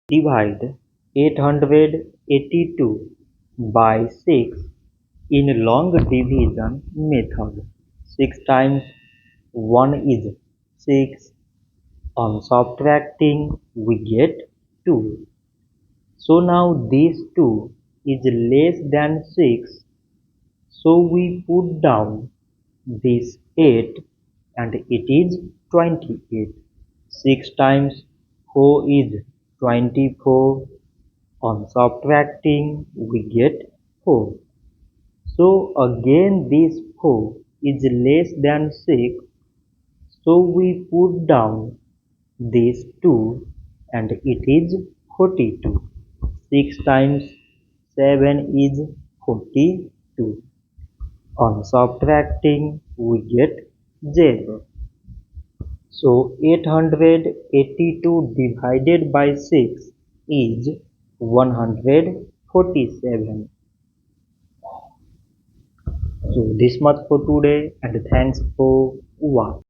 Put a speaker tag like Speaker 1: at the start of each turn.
Speaker 1: Divide 882 by 6 in long division method. 6 times 1 is 6. On subtracting we get 2. So now this 2 is less than 6. So we put down this 8 and it is 28. 6 times 4 is 24. On subtracting we get 4. So again this 4 is less than 6. So we put down this 2 and it is 42. 6 times 7 is 42. On subtracting we get 0. So 882 divided by 6 is 147. So this much for today and thanks for watching.